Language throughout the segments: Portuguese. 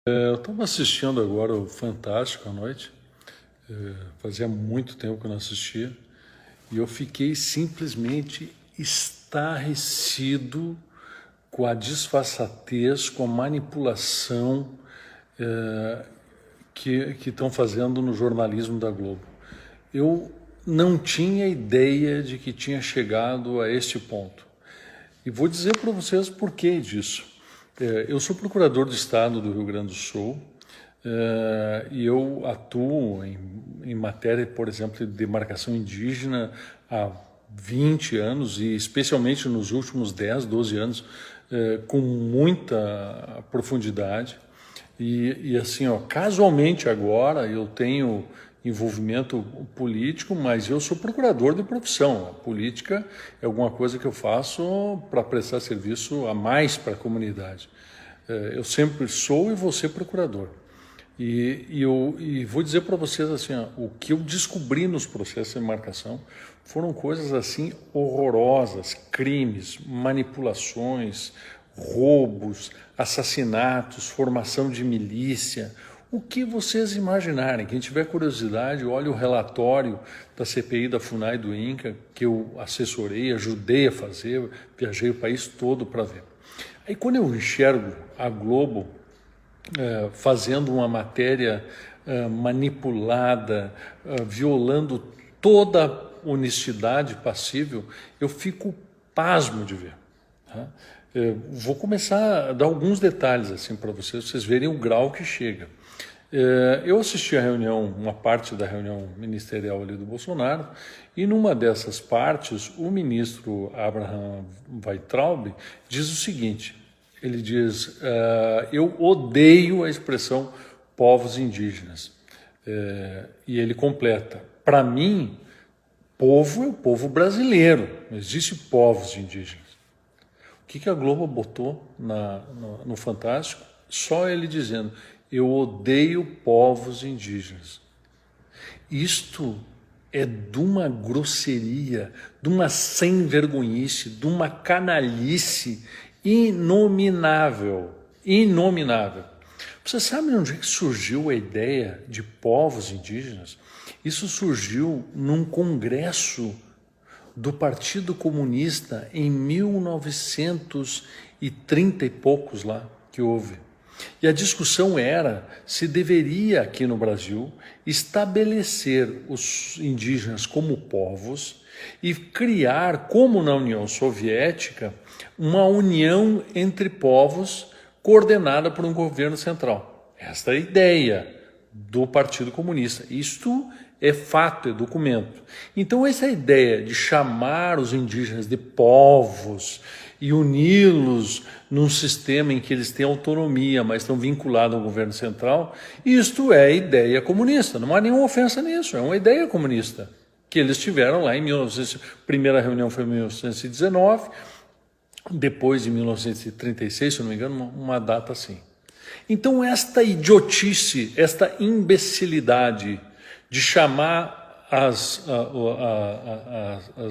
Eu estava assistindo agora o Fantástico à noite. Fazia muito tempo que eu não assistia. E eu fiquei simplesmente estarrecido com a disfarçatez, com a manipulação que estão fazendo no jornalismo da Globo. Eu não tinha ideia de que tinha chegado a este ponto. E vou dizer para vocês por que disso. Eu sou procurador do Estado do Rio Grande do Sul e eu atuo em matéria, por exemplo, de demarcação indígena há 20 anos e especialmente nos últimos 10, 12 anos com muita profundidade. E assim, casualmente agora eu tenho envolvimento político, mas eu sou procurador de profissão. A política é alguma coisa que eu faço para prestar serviço a mais para a comunidade. Eu sempre sou e vou ser procurador. E vou dizer para vocês assim, o que eu descobri nos processos de demarcação foram coisas assim horrorosas, crimes, manipulações, roubos, assassinatos, formação de milícia, o que vocês imaginarem. Quem tiver curiosidade, olhe o relatório da CPI da FUNAI do INCA, que eu assessorei, ajudei a fazer, viajei o país todo para ver. Aí quando eu enxergo a Globo fazendo uma matéria manipulada, violando toda a honestidade passível, eu fico pasmo de ver. Tá? Vou começar a dar alguns detalhes assim para vocês verem o grau que chega. Eu assisti a reunião, uma parte da reunião ministerial ali do Bolsonaro, e numa dessas partes, o ministro Abraham Weintraub diz o seguinte, ele diz, eu odeio a expressão povos indígenas. E ele completa, para mim, povo é o povo brasileiro, não existe povos indígenas. O que a Globo botou no Fantástico? Só ele dizendo, eu odeio povos indígenas. Isto é de uma grosseria, de uma sem-vergonhice, de uma canalice inominável. Inominável. Vocês sabem onde é que surgiu a ideia de povos indígenas? Isso surgiu num congresso do Partido Comunista em 1930 e poucos lá que houve. E a discussão era se deveria aqui no Brasil estabelecer os indígenas como povos e criar, como na União Soviética, uma união entre povos coordenada por um governo central. Esta é a ideia do Partido Comunista. Isto é fato, é documento. Então essa ideia de chamar os indígenas de povos e uni-los num sistema em que eles têm autonomia, mas estão vinculados ao governo central, isto é ideia comunista. Não há nenhuma ofensa nisso, é uma ideia comunista que eles tiveram lá em 1900. Primeira reunião foi em 1919, depois em 1936, se não me engano, uma data assim. Então esta idiotice, esta imbecilidade de chamar as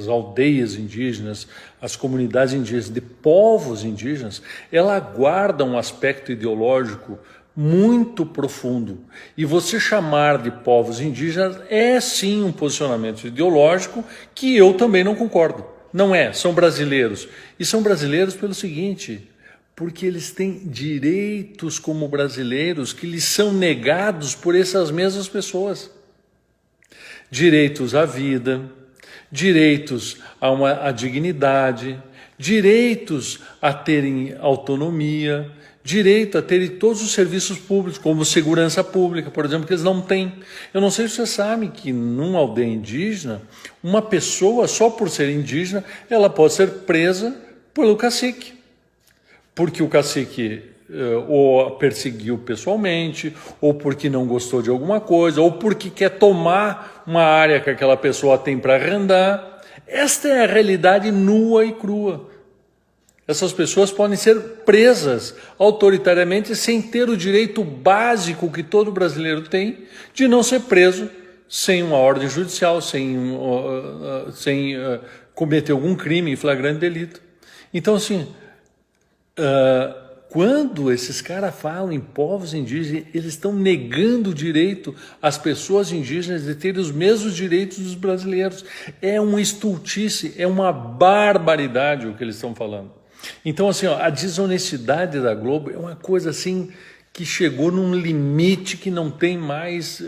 aldeias indígenas, as comunidades indígenas de povos indígenas, ela guarda um aspecto ideológico muito profundo. E você chamar de povos indígenas é sim um posicionamento ideológico que eu também não concordo. Não é, são brasileiros. E são brasileiros pelo seguinte, porque eles têm direitos como brasileiros que lhes são negados por essas mesmas pessoas. Direitos à vida, direitos à dignidade, direitos a terem autonomia, direito a terem todos os serviços públicos, como segurança pública, por exemplo, que eles não têm. Eu não sei se vocês sabem que numa aldeia indígena, uma pessoa, só por ser indígena, ela pode ser presa pelo cacique. Porque o cacique ou a perseguiu pessoalmente, ou porque não gostou de alguma coisa, ou porque quer tomar uma área que aquela pessoa tem para arrendar. Esta é a realidade nua e crua. Essas pessoas podem ser presas autoritariamente sem ter o direito básico que todo brasileiro tem de não ser preso sem uma ordem judicial, sem cometer algum crime em flagrante delito. Então, assim, Quando esses caras falam em povos indígenas, eles estão negando o direito às pessoas indígenas de terem os mesmos direitos dos brasileiros. É uma estultice, é uma barbaridade o que eles estão falando. Então, assim, ó, a desonestidade da Globo é uma coisa assim que chegou num limite que não tem mais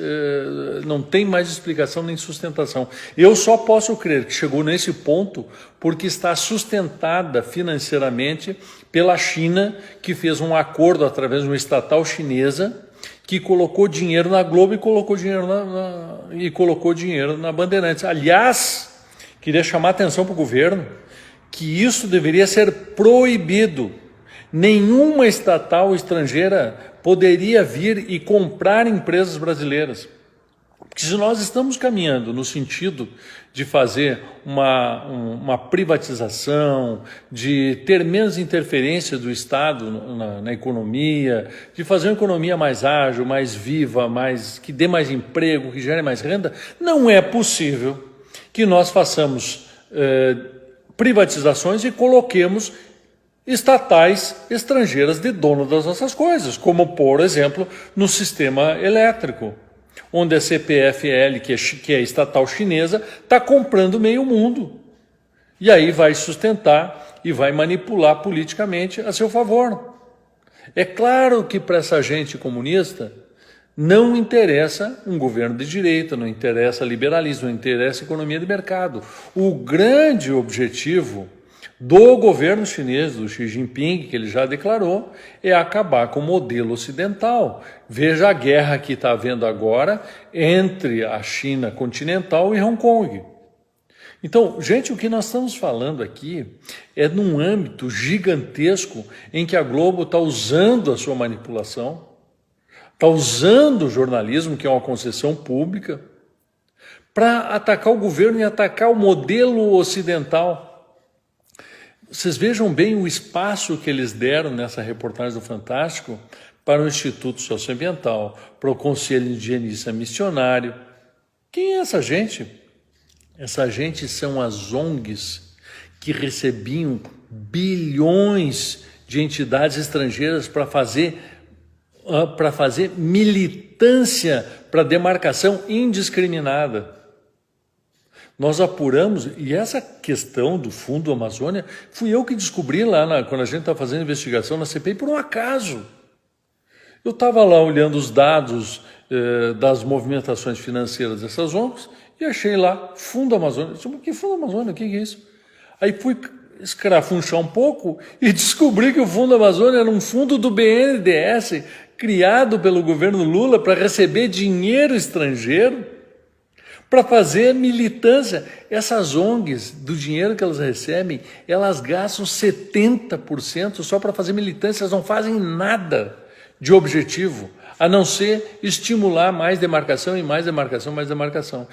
explicação nem sustentação. Eu só posso crer que chegou nesse ponto porque está sustentada financeiramente pela China, que fez um acordo através de uma estatal chinesa que colocou dinheiro na Globo e colocou dinheiro na Bandeirantes. Aliás, queria chamar a atenção para o governo que isso deveria ser proibido. Nenhuma estatal estrangeira poderia vir e comprar empresas brasileiras. Porque se nós estamos caminhando no sentido de fazer uma privatização, de ter menos interferência do Estado na economia, de fazer uma economia mais ágil, mais viva, que dê mais emprego, que gere mais renda, não é possível que nós façamos privatizações e coloquemos estatais estrangeiras de dono das nossas coisas, como, por exemplo, no sistema elétrico, onde a CPFL, que é estatal chinesa, está comprando meio mundo. E aí vai sustentar e vai manipular politicamente a seu favor. É claro que para essa gente comunista não interessa um governo de direita, não interessa liberalismo, não interessa economia de mercado. O grande objetivo do governo chinês, do Xi Jinping, que ele já declarou, é acabar com o modelo ocidental. Veja a guerra que está havendo agora entre a China continental e Hong Kong. Então, gente, o que nós estamos falando aqui é num âmbito gigantesco em que a Globo está usando a sua manipulação, está usando o jornalismo, que é uma concessão pública, para atacar o governo e atacar o modelo ocidental. Vocês vejam bem o espaço que eles deram nessa reportagem do Fantástico para o Instituto Socioambiental, para o Conselho Indigenista Missionário. Quem é essa gente? Essa gente são as ONGs que recebiam bilhões de entidades estrangeiras para fazer militância para demarcação indiscriminada. Nós apuramos, e essa questão do Fundo Amazônia, fui eu que descobri lá, quando a gente estava fazendo investigação na CPI, por um acaso. Eu estava lá olhando os dados das movimentações financeiras dessas ONGs e achei lá Fundo Amazônia. Eu disse, que Fundo Amazônia? O que é isso? Aí fui escrafunchar um pouco e descobri que o Fundo Amazônia era um fundo do BNDES, criado pelo governo Lula para receber dinheiro estrangeiro, para fazer militância. Essas ONGs, do dinheiro que elas recebem, elas gastam 70% só para fazer militância, elas não fazem nada de objetivo, a não ser estimular mais demarcação e mais demarcação, mais demarcação.